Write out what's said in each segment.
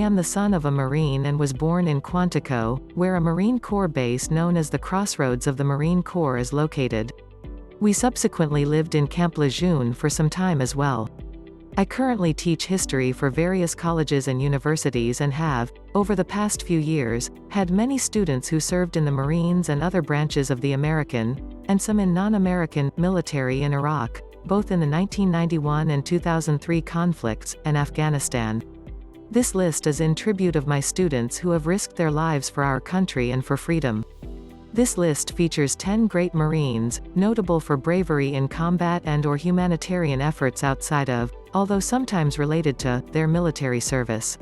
am the son of a Marine and was born in Quantico, where a Marine Corps base known as the Crossroads of the Marine Corps is located. We subsequently lived in Camp Lejeune for some time as well. I currently teach history for various colleges and universities and have, over the past few years, had many students who served in the Marines and other branches of the American, and some in non-American, military in Iraq, both in the 1991 and 2003 conflicts, and Afghanistan. This list is in tribute of my students who have risked their lives for our country and for freedom. This list features 10 great Marines, notable for bravery in combat and/or humanitarian efforts outside of, although sometimes related to, their military service.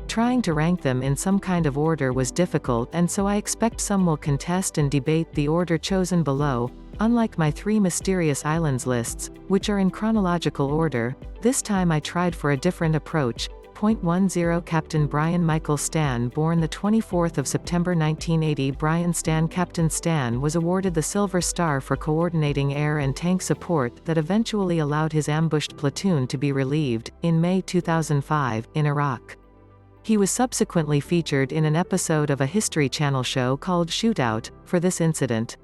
Trying to rank them in some kind of order was difficult, and so I expect some will contest and debate the order chosen below. Unlike my 3 Mysterious Islands lists, which are in chronological order, this time I tried for a different approach. 10 Captain Brian Michael Stan, born the 24th of September 1980. Brian Stan Captain Stan was awarded the Silver Star for coordinating air and tank support that eventually allowed his ambushed platoon to be relieved, in May 2005, in Iraq. He was subsequently featured in an episode of a History Channel show called Shootout, for this incident.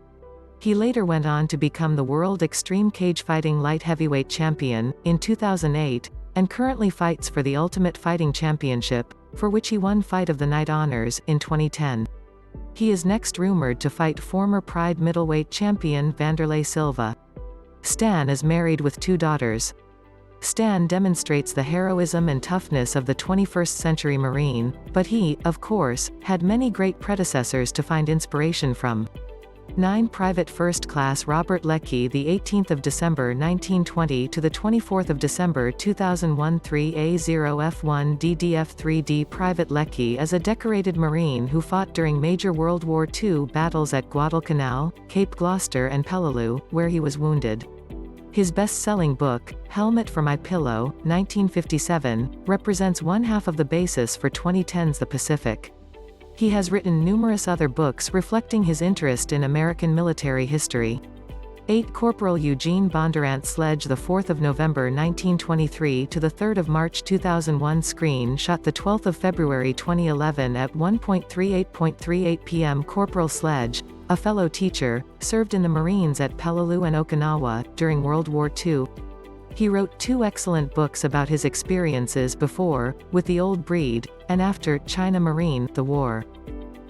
He later went on to become the World Extreme Cage Fighting Light Heavyweight Champion, in 2008, and currently fights for the Ultimate Fighting Championship, for which he won Fight of the Night honors, in 2010. He is next rumored to fight former Pride middleweight champion Vanderlei Silva. Stan is married with 2 daughters. Stan demonstrates the heroism and toughness of the 21st century Marine, but he, of course, had many great predecessors to find inspiration from. 9 Private First Class Robert Leckie, the 18th of December 1920 to the 24th of December 2001. 3A0F1 DDF3D. Private Leckie is a decorated Marine who fought during major World War II battles at Guadalcanal, Cape Gloucester and Peleliu, where he was wounded. His best-selling book, Helmet for My Pillow, 1957, represents one half of the basis for 2010's The Pacific. He has written numerous other books reflecting his interest in American military history. 8 Corporal Eugene Bondurant Sledge, the 4th of November 1923 to the 3rd of March 2001. Screen shot the 12th of February 2011 at 1:38 p.m. Corporal Sledge, a fellow teacher, served in the Marines at Peleliu and Okinawa during World War II. He wrote 2 excellent books about his experiences before, with the Old Breed, and after, China Marine, the War.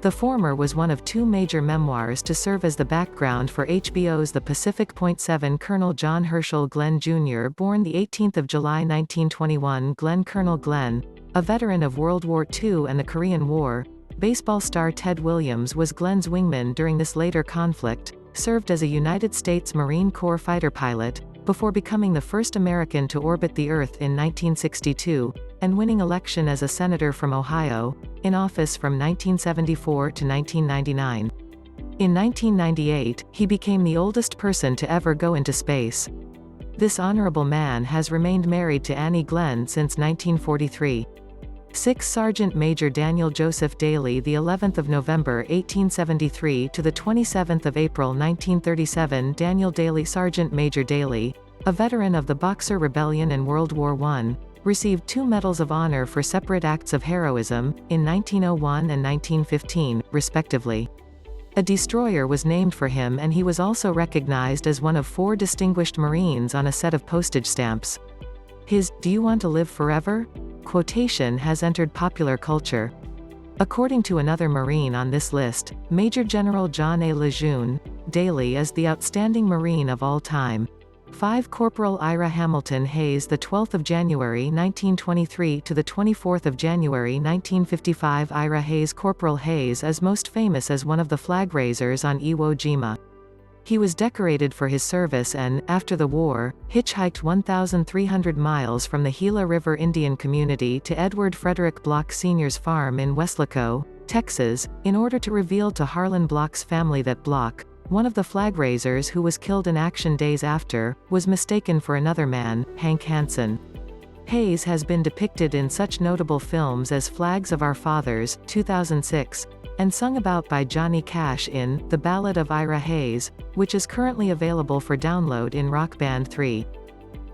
The former was one of 2 major memoirs to serve as the background for HBO's The Pacific. 7 Colonel John Herschel Glenn Jr. Born the 18th of July 1921. Glenn Colonel Glenn, a veteran of World War II and the Korean War, baseball star Ted Williams was Glenn's wingman during this later conflict, served as a United States Marine Corps fighter pilot, before becoming the first American to orbit the Earth in 1962, and winning election as a senator from Ohio, in office from 1974 to 1999. In 1998, he became the oldest person to ever go into space. This honorable man has remained married to Annie Glenn since 1943. 6 Sergeant Major Daniel Joseph Daly, the 11th of November 1873 to the 27th of April 1937. Daniel Daly. Sergeant Major Daly, a veteran of the Boxer Rebellion and World War I, received 2 Medals of Honor for separate acts of heroism, in 1901 and 1915, respectively. A destroyer was named for him, and he was also recognized as one of 4 distinguished Marines on a set of postage stamps. His "Do you want to live forever?" quotation has entered popular culture. According to another Marine on this list, Major General John A. Lejeune, Daly is the outstanding Marine of all time. 5 Corporal Ira Hamilton Hayes, the 12th of January 1923 to the 24th of January 1955. Ira Hayes. Corporal Hayes is most famous as one of the flag raisers on Iwo Jima. He was decorated for his service and, after the war, hitchhiked 1,300 miles from the Gila River Indian Community to Edward Frederick Block Sr.'s farm in Weslaco, Texas, in order to reveal to Harlan Block's family that Block, one of the flag raisers who was killed in action days after, was mistaken for another man, Hank Hansen. Hayes has been depicted in such notable films as Flags of Our Fathers, 2006, and sung about by Johnny Cash in The Ballad of Ira Hayes, which is currently available for download in Rock Band 3.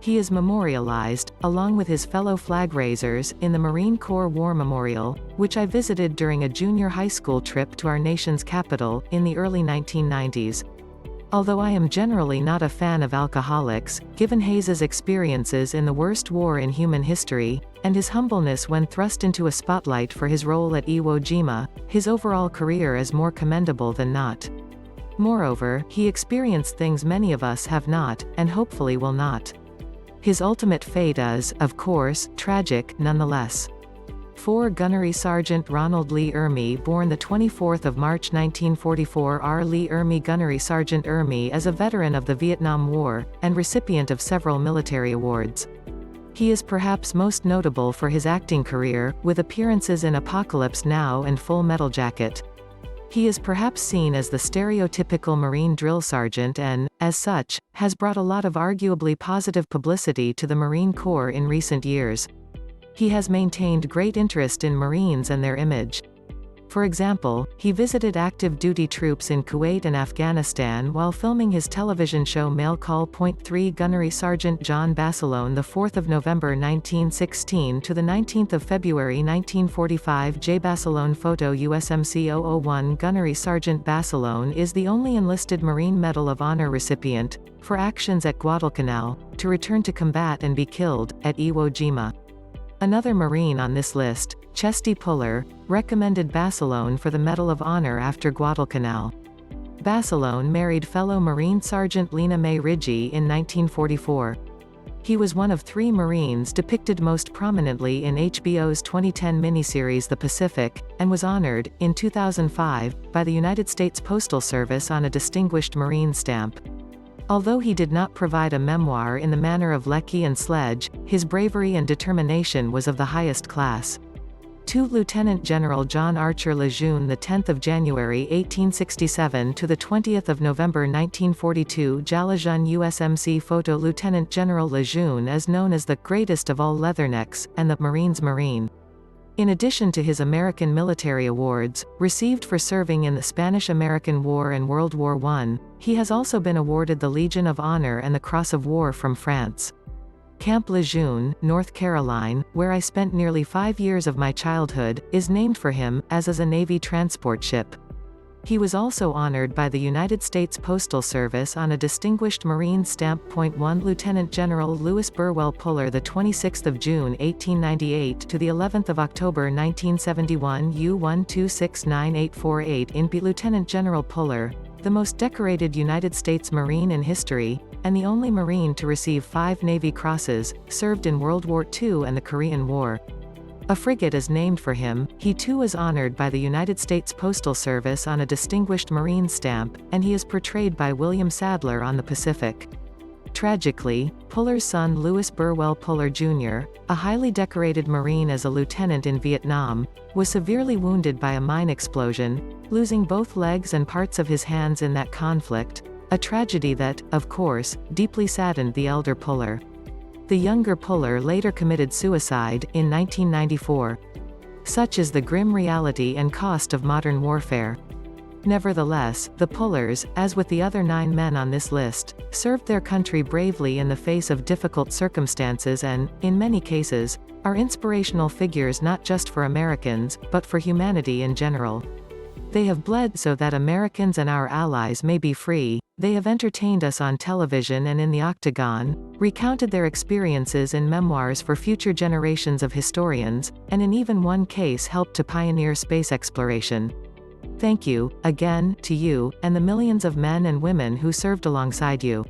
He is memorialized, along with his fellow flag raisers, in the Marine Corps War Memorial, which I visited during a junior high school trip to our nation's capital, in the early 1990s. Although I am generally not a fan of alcoholics, given Hayes's experiences in the worst war in human history, and his humbleness when thrust into a spotlight for his role at Iwo Jima, his overall career is more commendable than not. Moreover, he experienced things many of us have not, and hopefully will not. His ultimate fate is, of course, tragic, nonetheless. 4 Gunnery Sergeant Ronald Lee Ermey, born the 24th of March 1944. R. Lee Ermey. Gunnery Sergeant Ermey is a veteran of the Vietnam War, and recipient of several military awards. He is perhaps most notable for his acting career, with appearances in Apocalypse Now and Full Metal Jacket. He is perhaps seen as the stereotypical Marine drill sergeant and, as such, has brought a lot of arguably positive publicity to the Marine Corps in recent years. He has maintained great interest in Marines and their image. For example, he visited active duty troops in Kuwait and Afghanistan while filming his television show Mail Call. 3 Gunnery Sergeant John Basilone, the 4th of November 1916 to the 19th of February 1945. J. Basilone. Photo USMC 001. Gunnery Sergeant Basilone is the only enlisted Marine Medal of Honor recipient, for actions at Guadalcanal, to return to combat and be killed, at Iwo Jima. Another Marine on this list, Chesty Puller, recommended Basilone for the Medal of Honor after Guadalcanal. Basilone married fellow Marine Sergeant Lena Mae Ridgey in 1944. He was one of 3 Marines depicted most prominently in HBO's 2010 miniseries The Pacific, and was honored, in 2005, by the United States Postal Service on a Distinguished Marine stamp. Although he did not provide a memoir in the manner of Lecky and Sledge, his bravery and determination was of the highest class. 2 Lieutenant General John Archer Lejeune, the 10th of January 1867 to the 20th of November 1942. Jalajeune USMC. Photo Lieutenant General Lejeune is known as the greatest of all leathernecks, and the Marine's Marine. In addition to his American military awards, received for serving in the Spanish-American War and World War I, he has also been awarded the Legion of Honor and the Cross of War from France. Camp Lejeune, North Carolina, where I spent nearly 5 years of my childhood, is named for him, as is a Navy transport ship. He was also honored by the United States Postal Service on a Distinguished Marine stamp. 1 Lieutenant General Louis Burwell Puller, the 26th of June 1898 to the 11th of October 1971. U12698848. INP. Lieutenant General Puller, the most decorated United States Marine in history, and the only Marine to receive 5 Navy Crosses, served in World War II and the Korean War. A frigate is named for him. He too is honored by the United States Postal Service on a Distinguished Marine stamp, and he is portrayed by William Sadler on the Pacific. Tragically, Puller's son Louis Burwell Puller Jr., a highly decorated Marine as a lieutenant in Vietnam, was severely wounded by a mine explosion, losing both legs and parts of his hands in that conflict, a tragedy that, of course, deeply saddened the elder Puller. The younger Puller later committed suicide, in 1994. Such is the grim reality and cost of modern warfare. Nevertheless, the Pullers, as with the other 9 men on this list, served their country bravely in the face of difficult circumstances and, in many cases, are inspirational figures not just for Americans, but for humanity in general. They have bled so that Americans and our allies may be free. They have entertained us on television and in the octagon, recounted their experiences in memoirs for future generations of historians, and in even one case helped to pioneer space exploration. Thank you, again, to you, and the millions of men and women who served alongside you.